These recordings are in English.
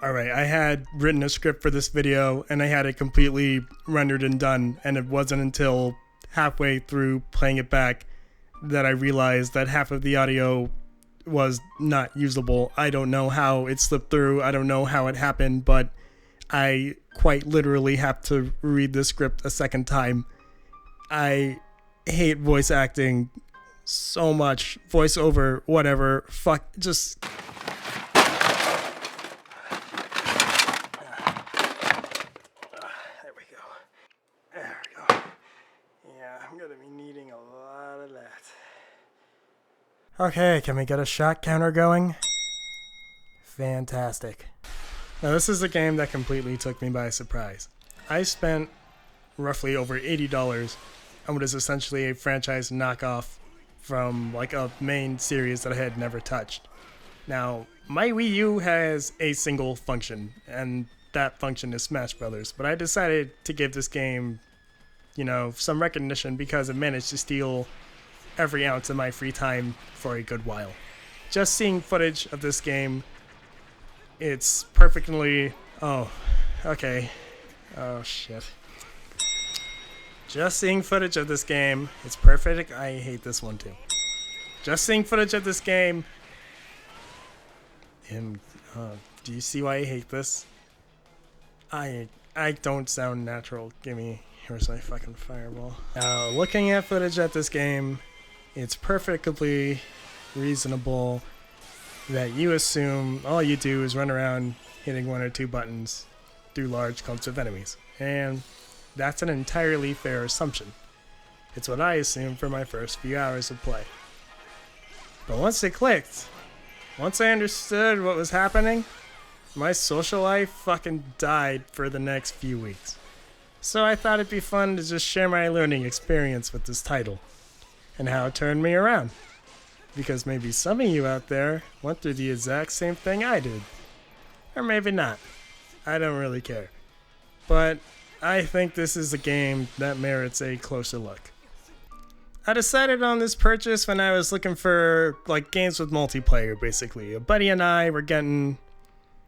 Alright, I had written a script for this video and I had it completely rendered and done, and it wasn't until halfway through playing it back that I realized that half of the audio was not usable. I don't know how it slipped through, I don't know how it happened, but I quite literally have to read the script a second time. I hate voice acting so much. Voiceover, whatever, fuck, just... I'm gonna be needing a lot of that. Okay, can we get a shot counter going? Fantastic. Now this is a game that completely took me by surprise. I spent roughly over $80 on what is essentially a franchise knockoff from like a main series that I had never touched. Now, my Wii U has a single function, and that function is Smash Brothers, but I decided to give this game, you know, some recognition because it managed to steal every ounce of my free time for a good while. Just seeing footage of this game, it's perfectly... Oh, okay. Oh, shit. Just seeing footage of this game, it's perfect. I hate this one too. Just seeing footage of this game, and do you see why I hate this? I don't sound natural. Here's my fucking fireball. Now, looking at footage at this game, it's perfectly reasonable that you assume all you do is run around hitting one or two buttons through large clumps of enemies. And that's an entirely fair assumption. It's what I assumed for my first few hours of play. But once it clicked, once I understood what was happening, my social life fucking died for the next few weeks. So I thought it'd be fun to just share my learning experience with this title, and how it turned me around. Because maybe some of you out there went through the exact same thing I did. Or maybe not. I don't really care. But I think this is a game that merits a closer look. I decided on this purchase when I was looking for like games with multiplayer, basically. A buddy and I were getting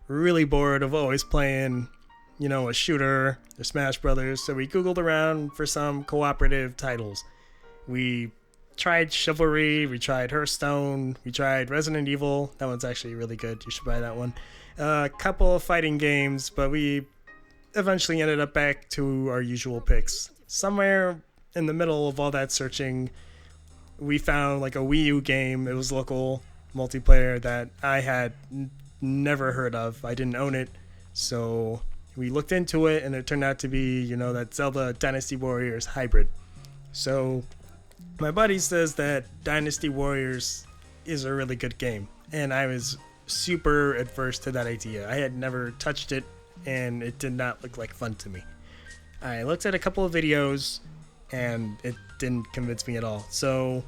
really bored of always playing, you know, a shooter or Smash Brothers, so we googled around for some cooperative titles. We tried Chivalry, we tried Hearthstone, we tried Resident Evil. That one's actually really good, you should buy that one. A couple of fighting games, but we eventually ended up back to our usual picks. Somewhere in the middle of all that searching, we found like a Wii U game. It was local multiplayer that I had never heard of. I didn't own it, so we looked into it, and it turned out to be, you know, that Zelda Dynasty Warriors hybrid. So my buddy says that Dynasty Warriors is a really good game, and I was super adverse to that idea. I had never touched it, and it did not look like fun to me. I looked at a couple of videos, and it didn't convince me at all. So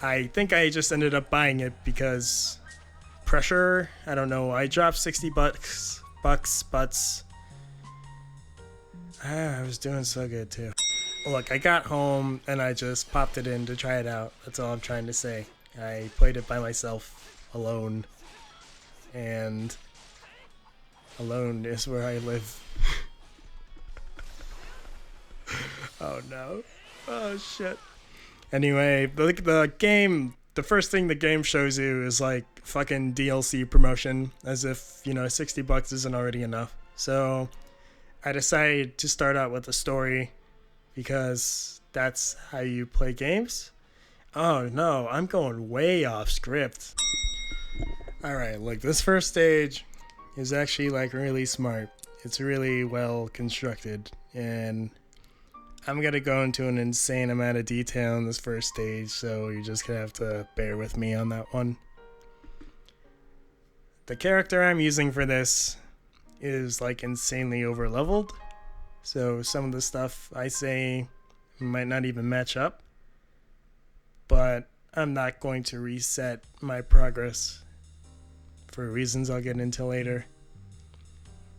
I think I just ended up buying it because pressure. I don't know. I dropped 60 bucks, but I was doing so good too. Look, I got home and I just popped it in to try it out. That's all I'm trying to say. I played it by myself, alone, and alone is where I live. Oh no. Oh shit. Anyway, the game, the first thing the game shows you is like fucking DLC promotion, as if, you know, 60 bucks isn't already enough. So I decided to start out with a story because that's how you play games. Oh no, I'm going way off script. Alright, look, this first stage is actually like really smart. It's really well constructed, and I'm gonna go into an insane amount of detail in this first stage, so you're just gonna have to bear with me on that one. The character I'm using for this is like insanely over leveled, so some of the stuff I say might not even match up, but I'm not going to reset my progress for reasons I'll get into later.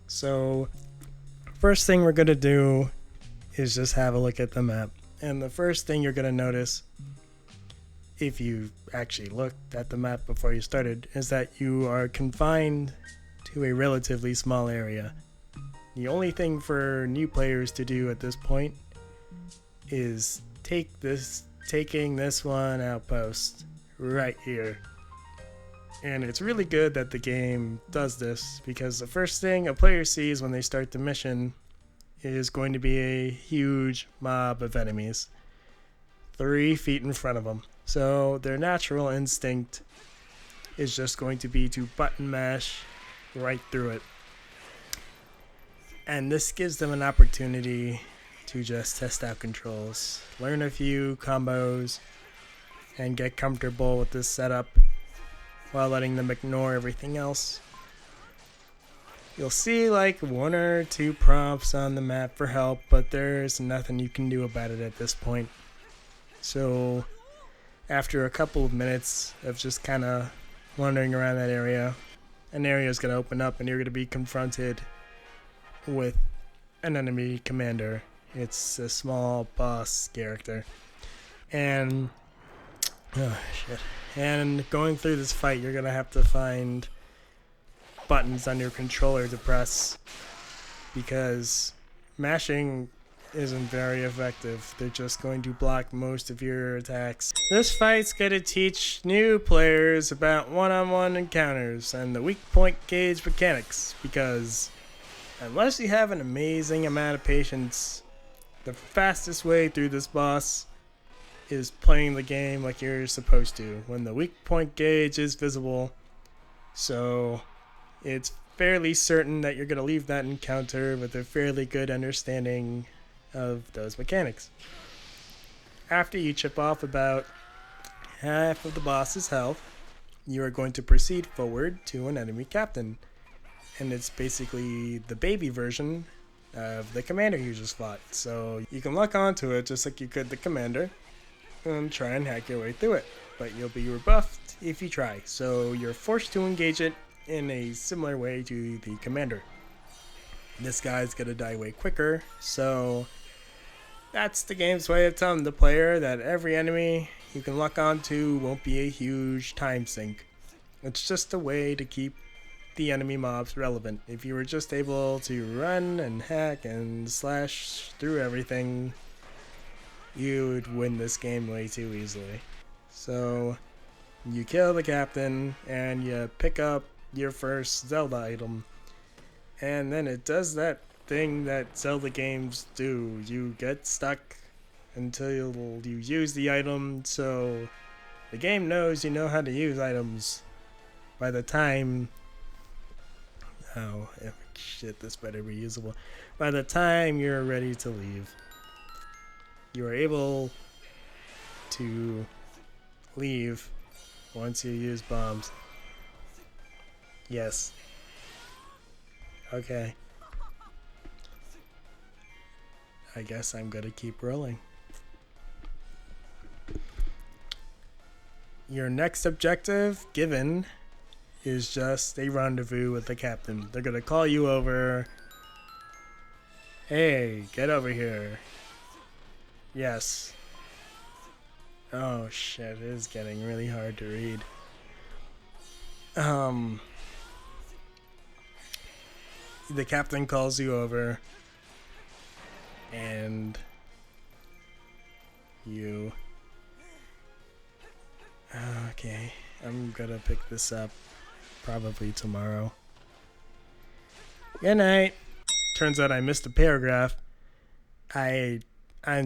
So first thing we're gonna do is just have a look at the map. And the first thing you're going to notice, if you actually looked at the map before you started, is that you are confined to a relatively small area. The only thing for new players to do at this point is taking this one outpost right here. And it's really good that the game does this, because the first thing a player sees when they start the mission is going to be a huge mob of enemies 3 feet in front of them. So their natural instinct is just going to be to button mash right through it. And this gives them an opportunity to just test out controls, learn a few combos, and get comfortable with this setup while letting them ignore everything else. You'll see like 1 or 2 prompts on the map for help, but there's nothing you can do about it at this point. So after a couple of minutes of just kind of wandering around that area, an area is going to open up and you're going to be confronted with an enemy commander. It's a small boss character. And and going through this fight, you're going to have to find buttons on your controller to press, because mashing isn't very effective. They're just going to block most of your attacks. This fight's going to teach new players about one-on-one encounters and the weak point gauge mechanics, because unless you have an amazing amount of patience, the fastest way through this boss is playing the game like you're supposed to, when the weak point gauge is visible. So it's fairly certain that you're going to leave that encounter with a fairly good understanding of those mechanics. After you chip off about half of the boss's health, you are going to proceed forward to an enemy captain. And it's basically the baby version of the commander you just fought. So you can lock onto it just like you could the commander and try and hack your way through it. But you'll be rebuffed if you try. So you're forced to engage it in a similar way to the commander. This guy's gonna die way quicker, so that's the game's way of telling the player that every enemy you can lock onto won't be a huge time sink. It's just a way to keep the enemy mobs relevant. If you were just able to run and hack and slash through everything, you would win this game way too easily. So you kill the captain and you pick up your first Zelda item, and then it does that thing that Zelda games do. You get stuck until you use the item, so the game knows you know how to use items by the time this better be usable. By the time you're ready to leave, you are able to leave once you use bombs. Yes. Okay. I guess I'm gonna keep rolling. Your next objective given is just a rendezvous with the captain. They're gonna call you over. Hey, get over here. Yes. Oh shit, it is getting really hard to read. The captain calls you over, and you... Okay, I'm gonna pick this up probably tomorrow. Good night. Turns out I missed a paragraph. I'm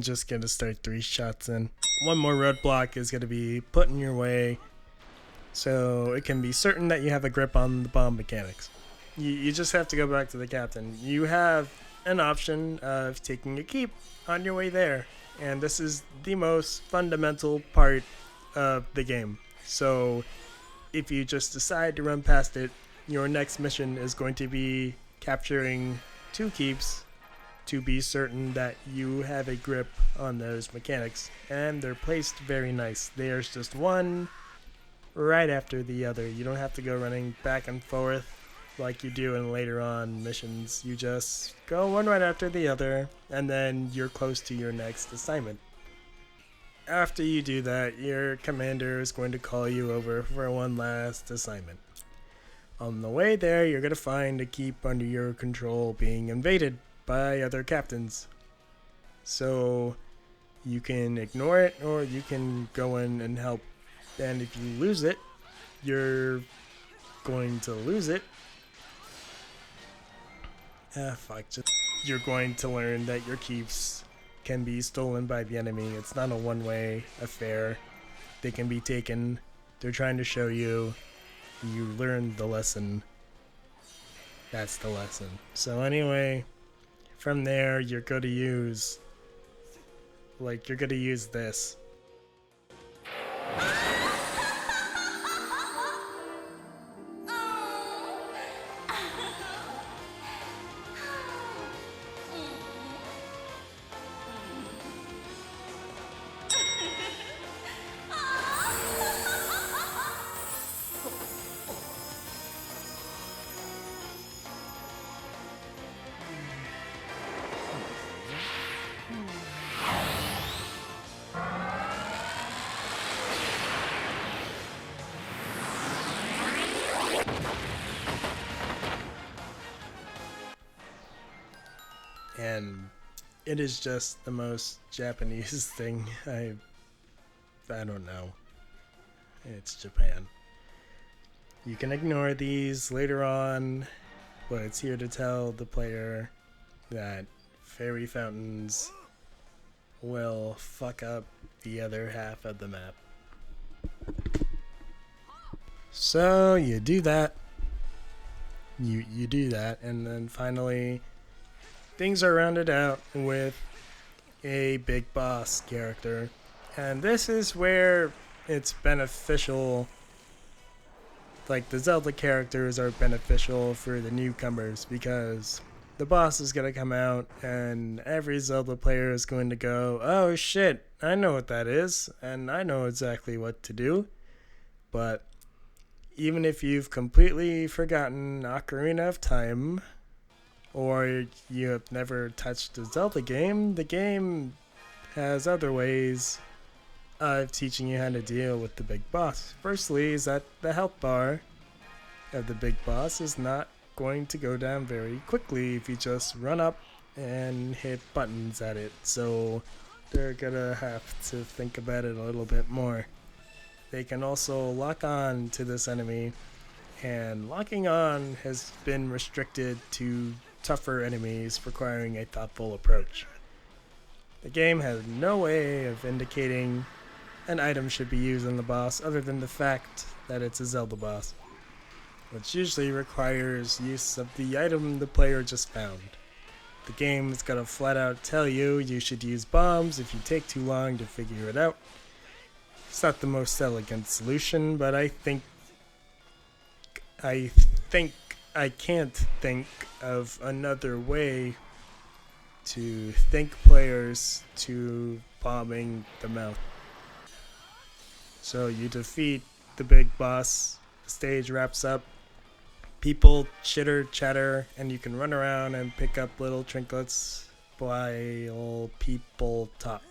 just gonna start 3 shots in. One more roadblock is gonna be put in your way, so it can be certain that you have a grip on the bomb mechanics. You just have to go back to the captain. You have an option of taking a keep on your way there, and this is the most fundamental part of the game. So if you just decide to run past it, your next mission is going to be capturing 2 keeps to be certain that you have a grip on those mechanics, and they're placed very nice. There's just one right after the other. You don't have to go running back and forth like you do in later on missions. You just go one right after the other, and then you're close to your next assignment. After you do that, your commander is going to call you over for one last assignment. On the way there, you're going to find a keep under your control being invaded by other captains. So you can ignore it or you can go in and help. And if you lose it, you're going to lose it. You're going to learn that your keeps can be stolen by the enemy. It's not a one-way affair. They can be taken. They're trying to show you. You learned the lesson. That's the lesson. So anyway, from there you're going to use this. And it is just the most Japanese thing. I don't know. It's Japan. You can ignore these later on, but it's here to tell the player that fairy fountains will fuck up the other half of the map. So you do that. You do that, and then finally things are rounded out with a big boss character. And this is where it's beneficial. Like, the Zelda characters are beneficial for the newcomers because the boss is going to come out and every Zelda player is going to go, oh shit, I know what that is and I know exactly what to do. But even if you've completely forgotten Ocarina of Time, or you have never touched a Zelda game, the game has other ways of teaching you how to deal with the big boss. Firstly is that the health bar of the big boss is not going to go down very quickly if you just run up and hit buttons at it. So they're gonna have to think about it a little bit more. They can also lock on to this enemy, and locking on has been restricted to tougher enemies requiring a thoughtful approach. The game has no way of indicating an item should be used on the boss other than the fact that it's a Zelda boss, which usually requires use of the item the player just found. The game is gonna flat out tell you you should use bombs if you take too long to figure it out. It's not the most elegant solution, but I can't think of another way to think players to bombing the mouth. So you defeat the big boss, the stage wraps up, people chitter chatter, and you can run around and pick up little trinkets while people talk.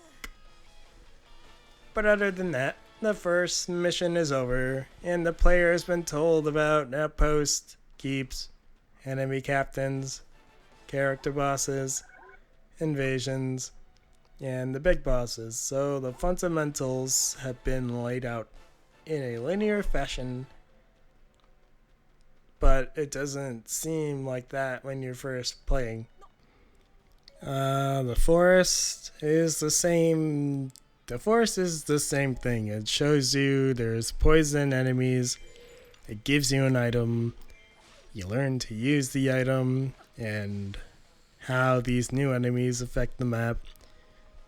But other than that, the first mission is over, and the player has been told about outposts, keeps, enemy captains, character bosses, invasions, and the big bosses. So the fundamentals have been laid out in a linear fashion, but it doesn't seem like that when you're first playing. The forest is the same. The forest is the same thing. It shows you there's poison enemies. It gives you an item. You learn to use the item and how these new enemies affect the map.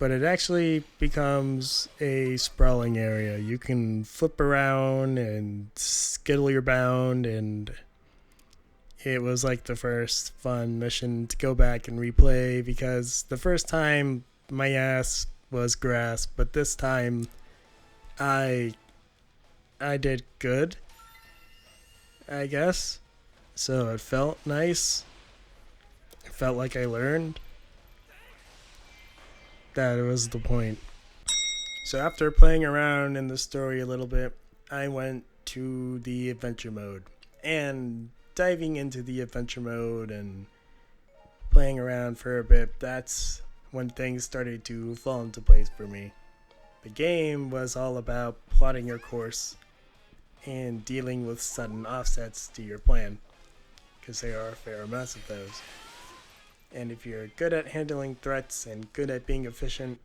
But it actually becomes a sprawling area. You can flip around and skittle your bound, and it was like the first fun mission to go back and replay, because the first time my ass was grass, but this time I did good, I guess. So it felt nice. It felt like I learned. That was the point. So after playing around in the story a little bit, I went to the adventure mode. And diving into the adventure mode and playing around for a bit, that's when things started to fall into place for me. The game was all about plotting your course and dealing with sudden offsets to your plan, because there are a fair amount of those. And if you're good at handling threats and good at being efficient,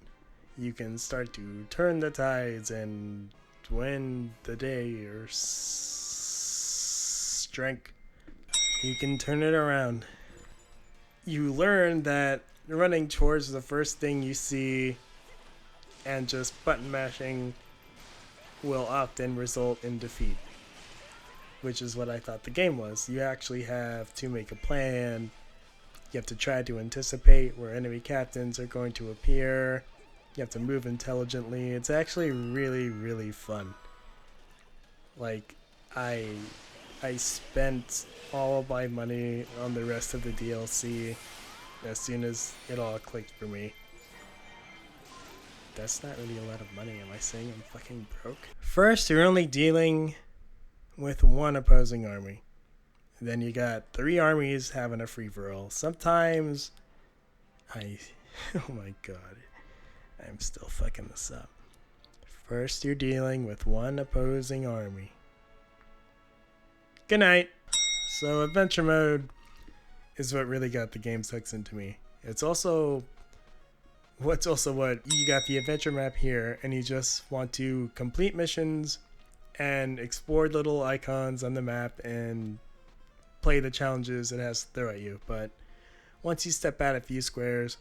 you can start to turn the tides and win the day or strength. You can turn it around. You learn that running towards the first thing you see and just button mashing will often result in defeat, which is what I thought the game was. You actually have to make a plan. You have to try to anticipate where enemy captains are going to appear. You have to move intelligently. It's actually really, really fun. Like, I spent all of my money on the rest of the DLC as soon as it all clicked for me. That's not really a lot of money. Am I saying I'm fucking broke? First, you're only dealing with one opposing army. Then you got 3 armies having a free-for-all. Sometimes oh my god. I'm still fucking this up. First, you're dealing with one opposing army. Good night. So, adventure mode is what really got the game sucks into me. It's also what you got the adventure map here, and you just want to complete missions and explore little icons on the map and play the challenges it has to throw at you. But once you step out a few squares,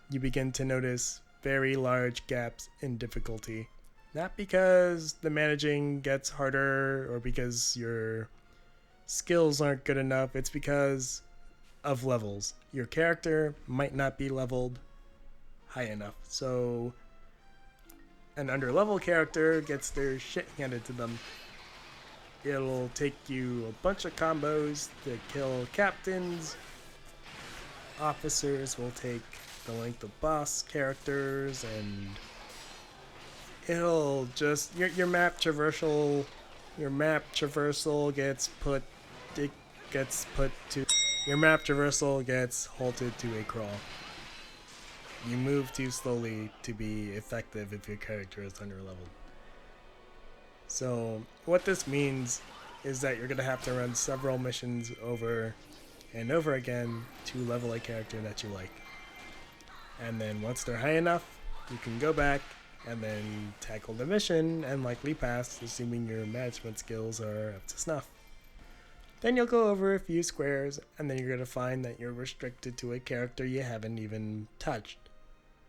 you begin to notice very large gaps in difficulty. Not because the managing gets harder or because your skills aren't good enough, it's because of levels. Your character might not be leveled high enough. So an underlevel character gets their shit handed to them. It'll take you a bunch of combos to kill captains. Officers will take the length of boss characters, and it'll just your map traversal gets put halted to a crawl. You move too slowly to be effective if your character is underleveled. So what this means is that you're going to have to run several missions over and over again to level a character that you like. And then once they're high enough, you can go back and then tackle the mission and likely pass, assuming your management skills are up to snuff. Then you'll go over a few squares, and then you're going to find that you're restricted to a character you haven't even touched.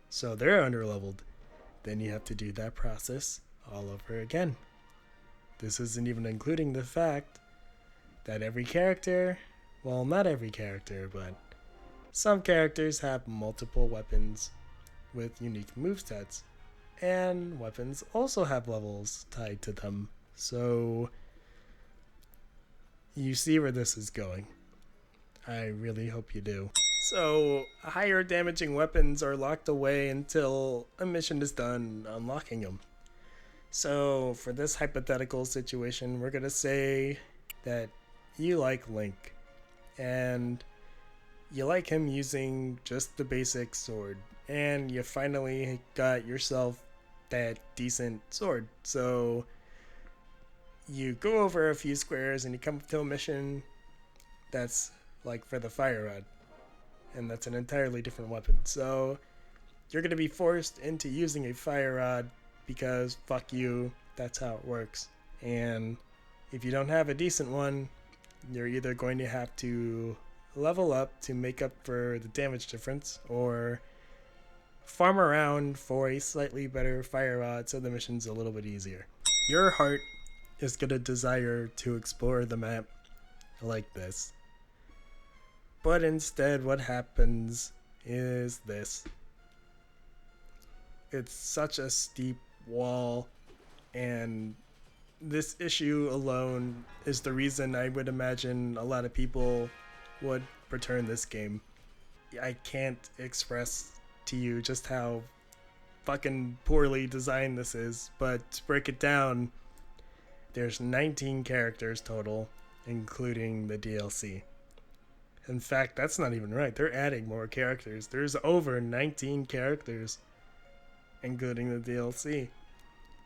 So they're underleveled. Then you have to do that process all over again. This isn't even including the fact that every character, well, not every character, but some characters have multiple weapons with unique movesets, and weapons also have levels tied to them. So you see where this is going. I really hope you do. So higher damaging weapons are locked away until a mission is done unlocking them. So for this hypothetical situation, we're going to say that you like Link, and you like him using just the basic sword, and you finally got yourself that decent sword. So you go over a few squares and you come to a mission that's like for the fire rod, and that's an entirely different weapon. So you're going to be forced into using a fire rod because fuck you, that's how it works. And if you don't have a decent one, you're either going to have to level up to make up for the damage difference, or farm around for a slightly better fire rod so the mission's a little bit easier. Your heart is going to desire to explore the map like this. But instead what happens is this. It's such a steep wall, and this issue alone is the reason I would imagine a lot of people would return this game. I can't express to you just how fucking poorly designed this is, but to break it down, there's 19 characters total, including the DLC. In fact, that's not even right. They're adding more characters. There's over 19 characters, including the DLC.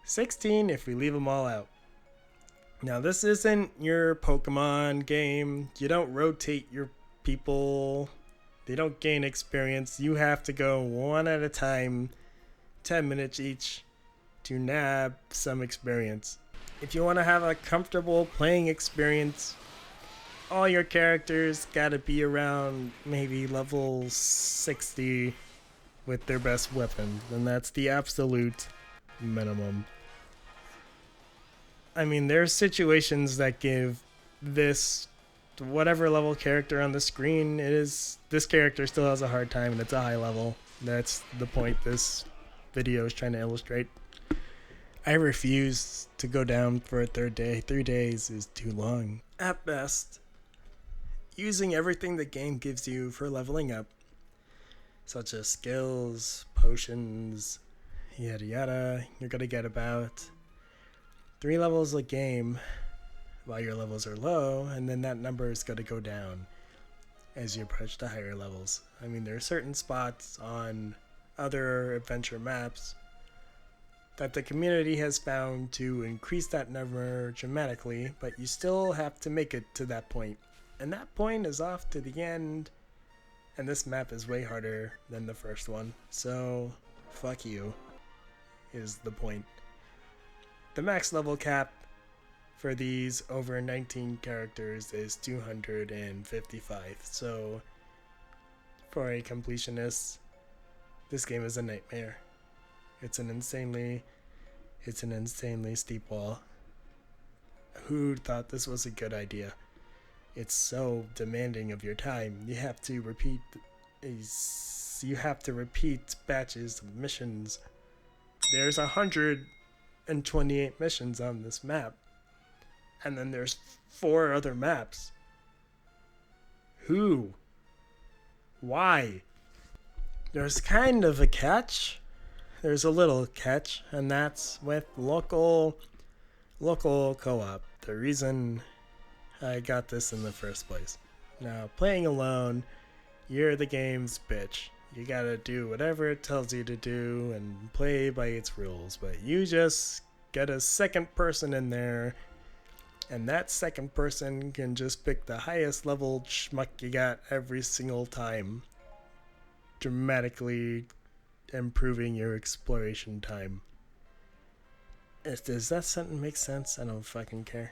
16 if we leave them all out. Now, this isn't your Pokemon game. You don't rotate your people. They don't gain experience. You have to go one at a time, 10 minutes each, to nab some experience. If you want to have a comfortable playing experience, all your characters gotta be around maybe level 60 with their best weapon, and that's the absolute minimum. I mean, there's situations that give this whatever level character on the screen it is, this character still has a hard time and it's a high level. That's the point this video is trying to illustrate. I refuse to go down for a third day. 3 days is too long. At best, using everything the game gives you for leveling up, such as skills, potions, yada yada, you're gonna get about 3 levels a game while your levels are low, and then that number is gonna go down as you approach the higher levels. I mean, there are certain spots on other adventure maps that the community has found to increase that number dramatically, but you still have to make it to that point. And that point is off to the end, and this map is way harder than the first one, so fuck you is the point. The max level cap for these over 19 characters is 255, so for a completionist, this game is a nightmare. It's an insanely steep wall. Who thought this was a good idea? It's so demanding of your time. You have to repeat batches of missions. There's 128 missions on this map. And then there's 4 other maps. Who? Why? There's kind of a catch. There's a little catch, and that's with local co-op. The reason I got this in the first place. Now, playing alone, you're the game's bitch. You gotta do whatever it tells you to do and play by its rules, but you just get a second person in there, and that second person can just pick the highest level schmuck you got every single time, dramatically improving your exploration time. Does that sentence make sense? I don't fucking care.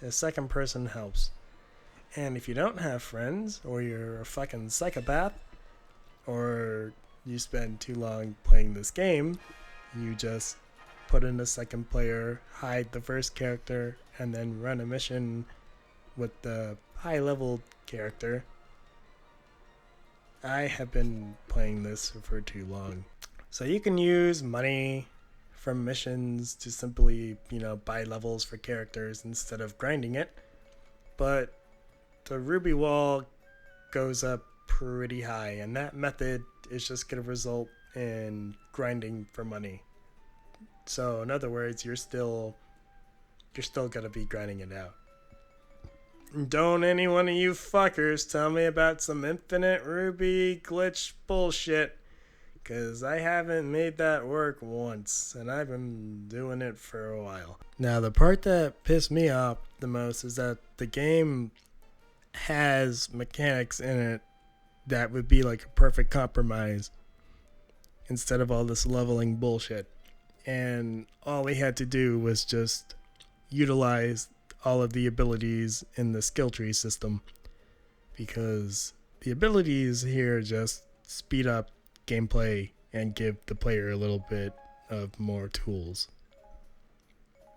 A second person helps. And if you don't have friends, or you're a fucking psychopath, or you spend too long playing this game, you just put in a second player, hide the first character, and then run a mission with the high level character. I have been playing this for too long. So you can use money from missions to simply, buy levels for characters instead of grinding it. But the ruby wall goes up pretty high, and that method is just going to result in grinding for money. So in other words, you're still going to be grinding it out. Don't any one of you fuckers tell me about some infinite ruby glitch bullshit, because I haven't made that work once, and I've been doing it for a while. Now, the part that pissed me off the most is that the game has mechanics in it that would be like a perfect compromise instead of all this leveling bullshit. And all we had to do was just utilize all of the abilities in the skill tree system, because the abilities here just speed up gameplay and give the player a little bit of more tools.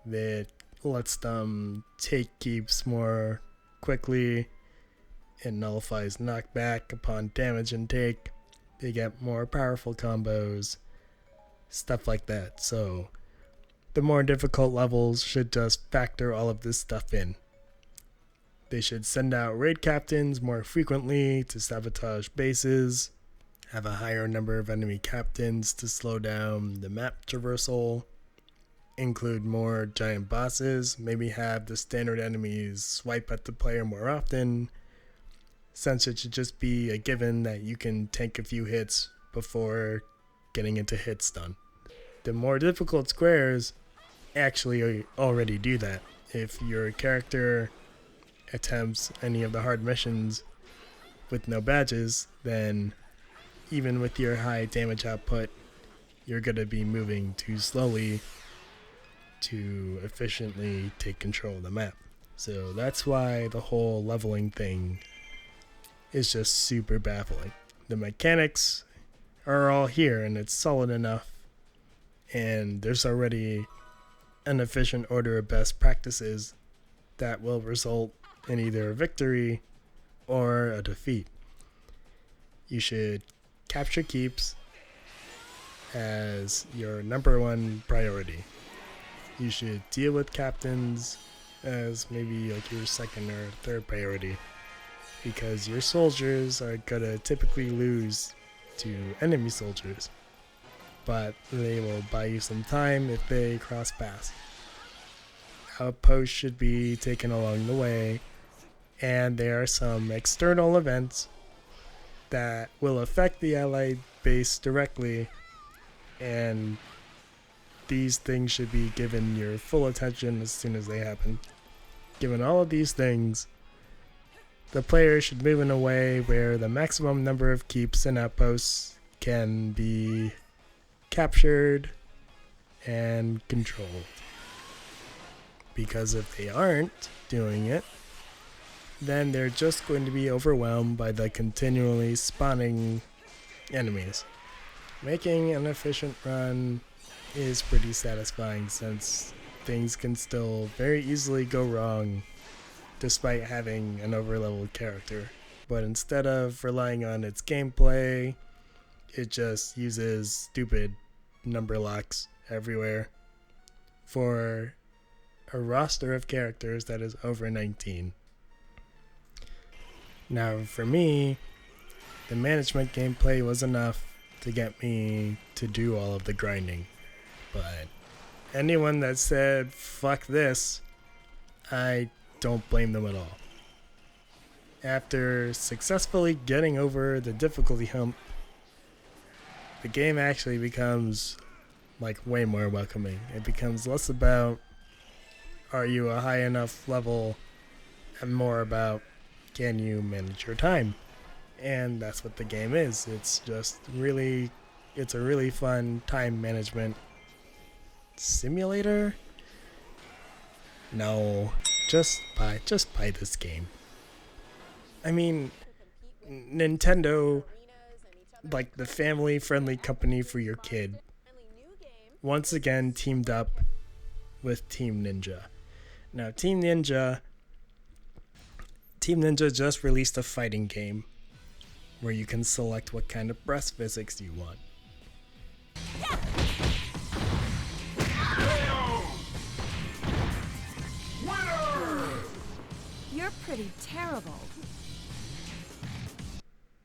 That lets them take keeps more quickly. It nullifies knockback upon damage intake. They get more powerful combos, stuff like that. So the more difficult levels should just factor all of this stuff in. They should send out raid captains more frequently to sabotage bases, have a higher number of enemy captains to slow down the map traversal, include more giant bosses, maybe have the standard enemies swipe at the player more often, since it should just be a given that you can tank a few hits before getting into hit stun. The more difficult squares actually already do that. If your character attempts any of the hard missions with no badges, then even with your high damage output, you're going to be moving too slowly to efficiently take control of the map. So that's why the whole leveling thing is just super baffling. The mechanics are all here and it's solid enough, and there's already an efficient order of best practices that will result in either a victory or a defeat. You should capture keeps as your number one priority. You should deal with captains as maybe like your second or third priority, because your soldiers are gonna typically lose to enemy soldiers, but they will buy you some time if they cross paths. Outposts should be taken along the way, and there are some external events that will affect the allied base directly, and these things should be given your full attention as soon as they happen. Given all of these things, the player should move in a way where the maximum number of keeps and outposts can be captured and controlled. Because if they aren't doing it, then they're just going to be overwhelmed by the continually spawning enemies. Making an efficient run is pretty satisfying, since things can still very easily go wrong despite having an overleveled character. But instead of relying on its gameplay, it just uses stupid number locks everywhere for a roster of characters that is over 19. Now for me, the management gameplay was enough to get me to do all of the grinding. But anyone that said, fuck this, I don't blame them at all. After successfully getting over the difficulty hump, the game actually becomes like way more welcoming. It becomes less about are you a high enough level and more about can you manage your time. And that's what the game is. It's a really fun time management simulator. No, just buy this game. I mean, Nintendo, like the family friendly company for your kid, once again teamed up with Team Ninja. Now Team Ninja just released a fighting game where you can select what kind of breast physics you want. You're pretty terrible.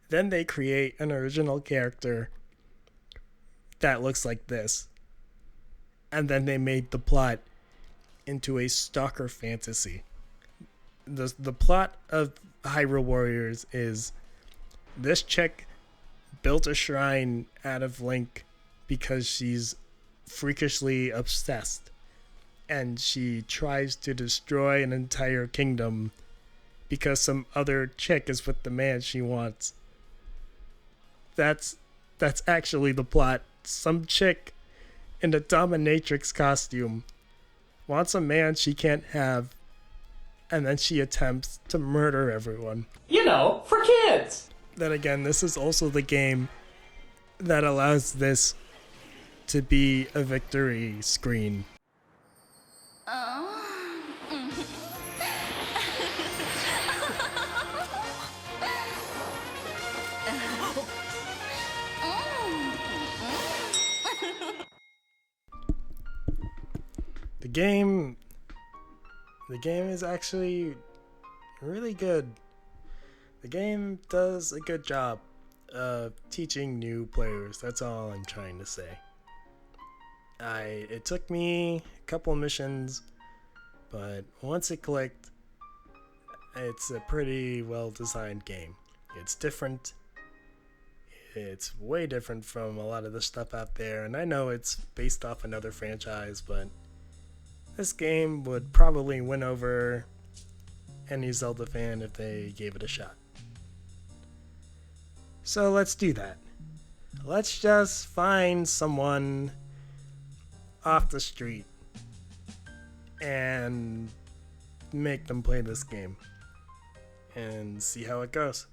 Then they create an original character that looks like this. And then they made the plot into a stalker fantasy. The plot of Hyrule Warriors is this chick built a shrine out of Link because she's freakishly obsessed. And she tries to destroy an entire kingdom because some other chick is with the man she wants. That's actually the plot. Some chick in a dominatrix costume wants a man she can't have, and then she attempts to murder everyone. You know, for kids! Then again, this is also the game that allows this to be a victory screen. The game is actually really good. The game does a good job of teaching new players. That's all I'm trying to say. It took me a couple missions, but once it clicked, it's a pretty well designed game. It's different. It's way different from a lot of the stuff out there, and I know it's based off another franchise, but this game would probably win over any Zelda fan if they gave it a shot. So let's do that. Let's just find someone off the street and make them play this game and see how it goes.